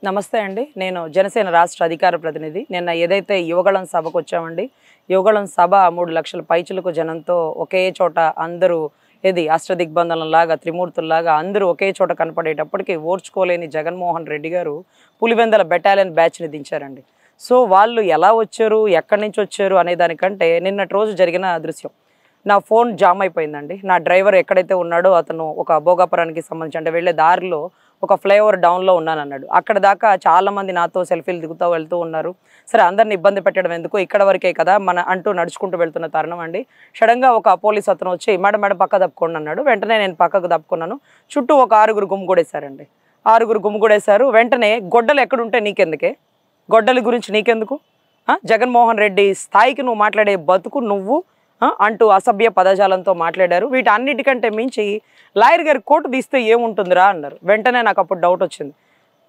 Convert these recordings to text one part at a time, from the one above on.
నమస్తే అండి. నేను జనసేన రాష్ట్ర అధికార ప్రతినిధి. నిన్న ఏదైతే యువగళం సభకు వచ్చామండి. యువగళం సభ 3 లక్షల పైచిలకు జనంతో ఒకే చోట అందరూ అష్టదిగ్బంధనంలాగా త్రిమూర్తుల్లాగా అందరూ ఒకే చోట కనపడేటప్పటికి ఓర్చుకోలేని జగన్మోహన్ రెడ్డి గారు పులివెందల బెటాలియన్ బ్యాచ్ని దించారండి. సో వాళ్ళు ఎలా వచ్చారు, ఎక్కడి నుంచి వచ్చారు అనే దానికంటే నిన్నటి రోజు జరిగిన దృశ్యం. నా ఫోన్ జామ్ అయిపోయిందండి. నా డ్రైవర్ ఎక్కడైతే ఉన్నాడో అతను ఒక భోగాపురానికి సంబంధించి అంటే వెళ్ళే దారిలో ఒక ఫ్లైఓవర్ డౌన్లో ఉన్నానన్నాడు. అక్కడ దాకా చాలామంది నాతో సెల్ఫీలు దిగుతూ వెళ్తూ ఉన్నారు. సరే అందరిని ఇబ్బంది పెట్టడం ఎందుకు, ఇక్కడ వరకే కదా మన అంటూ నడుచుకుంటూ వెళ్తున్న తరుణం అండి. సడన్గా ఒక పోలీస్ అతను వచ్చి మేడం పక్క తప్పుకోండి అన్నాడు. వెంటనే నేను పక్కకు తప్పుకున్నాను. చుట్టూ ఒక 6 గుమ్మిగూడేశారండి. 6 గుమ్మిగూడేశారు. వెంటనే గొడ్డలు ఎక్కడుంటే నీకెందుకే, గొడ్డలి గురించి నీకెందుకు, జగన్మోహన్ రెడ్డి స్థాయికి నువ్వు మాట్లాడే బతుకు నువ్వు అంటూ అసభ్య పదజాలంతో మాట్లాడారు. వీటన్నిటికంటే మించి లాయర్ గారి కోర్టు తీస్తే ఏముంటుందిరా అన్నారు. వెంటనే నాకు అప్పుడు డౌట్ వచ్చింది,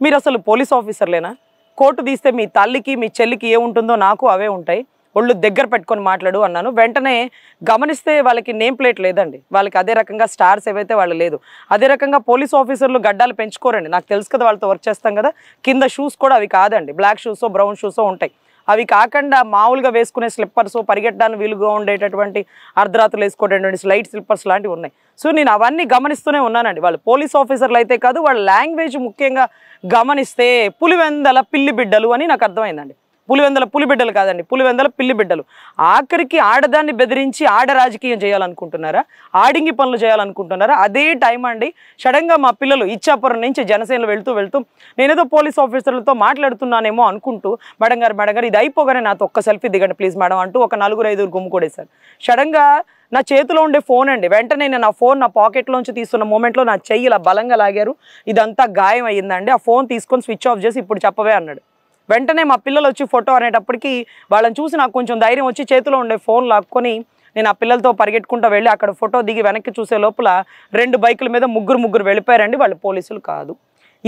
మీరు అసలు పోలీస్ ఆఫీసర్లేనా? కోర్టు తీస్తే మీ తల్లికి మీ చెల్లికి ఏముంటుందో నాకు అవే ఉంటాయి, ఒళ్ళు దగ్గర పెట్టుకొని మాట్లాడు అన్నాను. వెంటనే గమనిస్తే వాళ్ళకి నేమ్ ప్లేట్ లేదండి. వాళ్ళకి అదే రకంగా స్టార్స్ ఏవైతే వాళ్ళు లేదు. అదే రకంగా పోలీస్ ఆఫీసర్లు గడ్డాలు పెంచుకోరండి. నాకు తెలుసు కదా, వాళ్ళతో వర్క్ చేస్తాం కదా. కింద షూస్ కూడా అవి కాదండి, బ్లాక్ షూసో బ్రౌన్ షూసో ఉంటాయి. అవి కాకుండా మామూలుగా వేసుకునే స్లిప్పర్స్, పరిగెట్టడానికి వీలుగా ఉండేటటువంటి అర్ధరాత్రులు వేసుకోవడానికి స్లైట్ స్లిప్పర్స్ లాంటివి ఉన్నాయి. సో నేను అవన్నీ గమనిస్తూనే ఉన్నానండి. వాళ్ళు పోలీస్ ఆఫీసర్లు అయితే కాదు, వాళ్ళ లాంగ్వేజ్ ముఖ్యంగా గమనిస్తే పులివెందల పిల్లి బిడ్డలు అని నాకు అర్థమైందండి. పులివెందల పులిబిడ్డలు కాదండి, పులివెందల పిల్లి బిడ్డలు. ఆఖరికి ఆడదాన్ని బెదిరించి ఆడ రాజకీయం చేయాలనుకుంటున్నారా, ఆడింగి పనులు చేయాలనుకుంటున్నారా? అదే టైం అండి. సడన్గా మా పిల్లలు ఇచ్చాపురం నుంచి జనసేనలో వెళ్తూ నేనేదో పోలీస్ ఆఫీసర్లతో మాట్లాడుతున్నానేమో అనుకుంటూ మేడం గారు ఇది అయిపోగానే నాతో ఒక్క సెల్ఫీ దిగండి ప్లీజ్ మేడం అంటూ ఒక 4-5 గుమ్ముకూడేశారు. సడన్గా నా చేతిలో ఉండే ఫోన్ అండి. వెంటనే నేను ఆ ఫోన్ నా పాకెట్లోంచి తీస్తున్న మూమెంట్లో నా చెయ్యి ఇలా బలంగా లాగారు. ఇదంతా గాయం అయ్యిందండి. ఆ ఫోన్ తీసుకొని స్విచ్ ఆఫ్ చేసి ఇప్పుడు చెప్పవే అన్నాడు. వెంటనే మా పిల్లలు వచ్చి ఫోటో అనేటప్పటికి వాళ్ళని చూసి నాకు కొంచెం ధైర్యం వచ్చి చేతిలో ఉండే ఫోన్ లాక్కొని నేను ఆ పిల్లలతో పరిగెట్టుకుంటూ వెళ్ళి అక్కడ ఫోటో దిగి వెనక్కి చూసే లోపల 2 బైకుల మీద ముగ్గురు వెళ్ళిపోయారండి. వాళ్ళు పోలీసులు కాదు.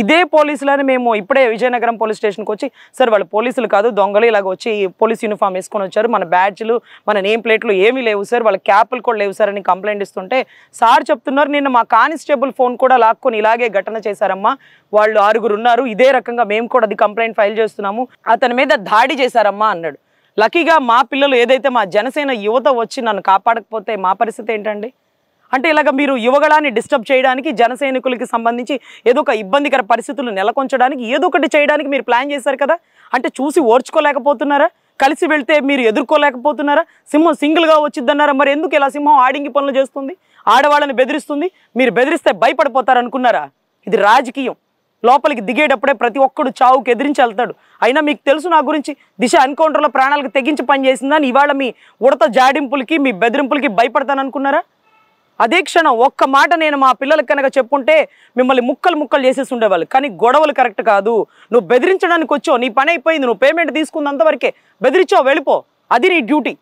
ఇదే పోలీసులని మేము ఇప్పుడే విజయనగరం పోలీస్ స్టేషన్కి వచ్చి సార్ వాళ్ళు పోలీసులు కాదు దొంగలు, ఇలాగ వచ్చి పోలీస్ యూనిఫామ్ వేసుకొని వచ్చారు, మన బ్యాడ్జ్లు మన నేమ్ ప్లేట్లు ఏమీ లేవు సార్, వాళ్ళ క్యాపులు కూడా లేవు సార్ అని కంప్లైంట్ ఇస్తుంటే సార్ చెప్తున్నారు నిన్న మా కానిస్టేబుల్ ఫోన్ కూడా లాక్కొని ఇలాగే ఘటన చేశారమ్మా, వాళ్ళు 6 ఉన్నారు, ఇదే రకంగా మేము కూడా అది కంప్లైంట్ ఫైల్ చేస్తున్నాము, అతని మీద దాడి చేశారమ్మా అన్నాడు. లక్కీగా మా పిల్లలు ఏదైతే మా జనసేన యువత వచ్చి నన్ను కాపాడకపోతే మా పరిస్థితి ఏంటండి? అంటే ఇలాగ మీరు యువగళాన్ని డిస్టర్బ్ చేయడానికి, జన సైనికులకి సంబంధించి ఏదో ఒక ఇబ్బందికర పరిస్థితులు నెలకొంచడానికి ఏదో ఒకటి చేయడానికి మీరు ప్లాన్ చేశారు కదా. అంటే చూసి ఓర్చుకోలేకపోతున్నారా? కలిసి వెళ్తే మీరు ఎదుర్కోలేకపోతున్నారా? సింహం సింగిల్గా వచ్చిద్దన్నారా? మరి ఎందుకు ఇలా సింహం ఆడింగి పనులు చేస్తుంది, ఆడవాళ్ళని బెదిరిస్తుంది? మీరు బెదిరిస్తే భయపడిపోతారనుకున్నారా? ఇది రాజకీయం. లోపలికి దిగేటప్పుడే ప్రతి ఒక్కడు చావుకి ఎదిరించి వెళ్తాడు. అయినా మీకు తెలుసు నా గురించి, దిశ ఎన్కౌంటర్లో ప్రాణాలకు తెగించి పనిచేసిందని ఇవాళ మీ ఉడత జాడింపులకి మీ బెదిరింపులకి భయపడతాననుకున్నారా? అదే క్షణం ఒక్క మాట నేను మా పిల్లలకి కనుక చెప్పుంటే మిమ్మల్ని ముక్కలు చేసేసి ఉండేవాళ్ళు. కానీ గొడవలు కరెక్ట్ కాదు. నువ్వు బెదిరించడానికి వచ్చావు, నీ పని అయిపోయింది, నువ్వు పేమెంట్ తీసుకున్నంతవరకే, బెదిరించావు వెళ్ళిపో, అది నీ డ్యూటీ.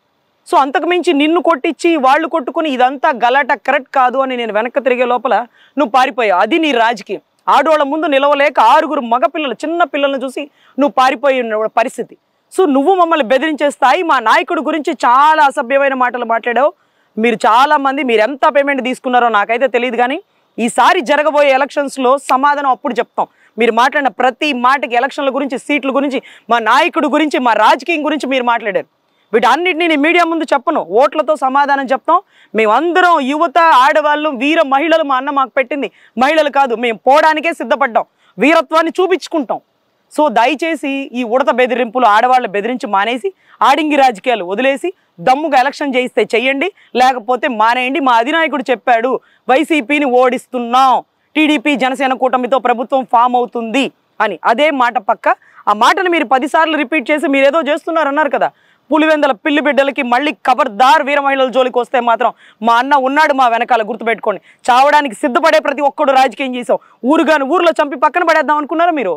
సో అంతకుమించి నిన్ను కొట్టించి వాళ్ళు కొట్టుకుని ఇదంతా గలాట కరెక్ట్ కాదు అని నేను వెనక్కి తిరిగే లోపల నువ్వు పారిపోయావు. అది నీ రాజకీయం. ఆడవాళ్ళ ముందు నిలవలేక 6 మగపిల్లలు చిన్న పిల్లలను చూసి నువ్వు పారిపోయిన పరిస్థితి. సో నువ్వు మమ్మల్ని బెదిరించే స్థాయి, మా నాయకుడి గురించి చాలా అసభ్యమైన మాటలు మాట్లాడావు. మీరు చాలామంది మీరు ఎంత పేమెంట్ తీసుకున్నారో నాకైతే తెలియదు, కానీ ఈసారి జరగబోయే ఎలక్షన్స్లో సమాధానం అప్పుడు చెప్తాం. మీరు మాట్లాడిన ప్రతి మాటకి ఎలక్షన్ల గురించి, సీట్ల గురించి, మా నాయకుడి గురించి, మా రాజకీయం గురించి మీరు మాట్లాడారు. వీటన్నిటిని నేను మీడియా ముందు చెప్పను, ఓట్లతో సమాధానం చెప్తాం. మేమందరం యువత, ఆడవాళ్ళు, వీర మహిళలు, మా అన్న మాకు పెట్టింది మహిళలు కాదు, మేము పోవడానికే సిద్ధపడ్డాం, వీరత్వాన్ని చూపించుకుంటాం. సో దయచేసి ఈ ఉడత బెదిరింపులు, ఆడవాళ్ళ బెదిరించి మానేసి ఆడింగి రాజకీయాలు వదిలేసి దమ్ముగా ఎలక్షన్ చేయిస్తే చెయ్యండి, లేకపోతే మానేయండి. మా అధినాయకుడు చెప్పాడు వైసీపీని ఓడిస్తున్నాం, టీడీపీ జనసేన కూటమితో ప్రభుత్వం ఫామ్ అవుతుంది అని. అదే మాట పక్క ఆ మాటను మీరు 10 సార్లు రిపీట్ చేసి మీరేదో చేస్తున్నారన్నారు కదా. పులివెందల పిల్లి బిడ్డలకి మళ్ళీ ఖబర్దార్ వీర మహిళల జోలికి వస్తే మాత్రం మా అన్న ఉన్నాడు మా వెనకాల, గుర్తుపెట్టుకోండి. చావడానికి సిద్ధపడే ప్రతి ఒక్కడు రాజకీయం చేసాం. ఊర్లో చంపి పక్కన పడేద్దాం అనుకున్నారా మీరు?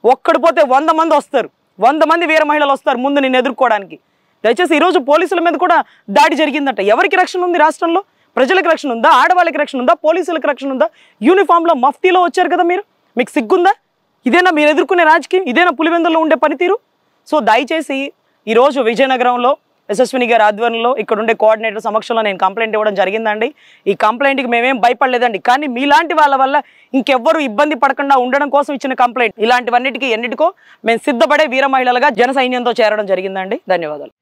ఒక్కడు పోతే 100 మంది వస్తారు, 100 మంది వీర మహిళలు వస్తారు ముందు నిన్ను ఎదుర్కోవడానికి. దయచేసి ఈరోజు పోలీసుల మీద కూడా దాడి జరిగిందంట. ఎవరికి రక్షణ ఉంది రాష్ట్రంలో? ప్రజలకు రక్షణ ఉందా? ఆడవాళ్ళకి రక్షణ ఉందా? పోలీసులకు రక్షణ ఉందా? యూనిఫామ్లో మఫ్తీలో వచ్చారు కదా మీరు, మీకు సిగ్గుందా? ఇదేనా మీరు ఎదుర్కొనే రాజకీయం? ఇదేనా పులివెందుల్లో ఉండే పనితీరు? సో దయచేసి ఈరోజు విజయనగరంలో యశస్విని గారి ఆధ్వర్యంలో ఇక్కడ ఉండే కోఆర్డినేటర్ సమక్షంలో నేను కంప్లైంట్ ఇవ్వడం జరిగిందండి. ఈ కంప్లైంట్కి మేమేం భయపడలేదండి, కానీ మీలాంటి వాళ్ళ వల్ల ఇంకెవ్వరు ఇబ్బంది పడకుండా ఉండడం కోసం ఇచ్చిన కంప్లైంట్. ఇలాంటివన్నిటికీ ఎన్నిటికో మేము సిద్ధపడే వీర మహిళలుగా జన సైన్యంతో చేరడం జరిగిందండి. ధన్యవాదాలు.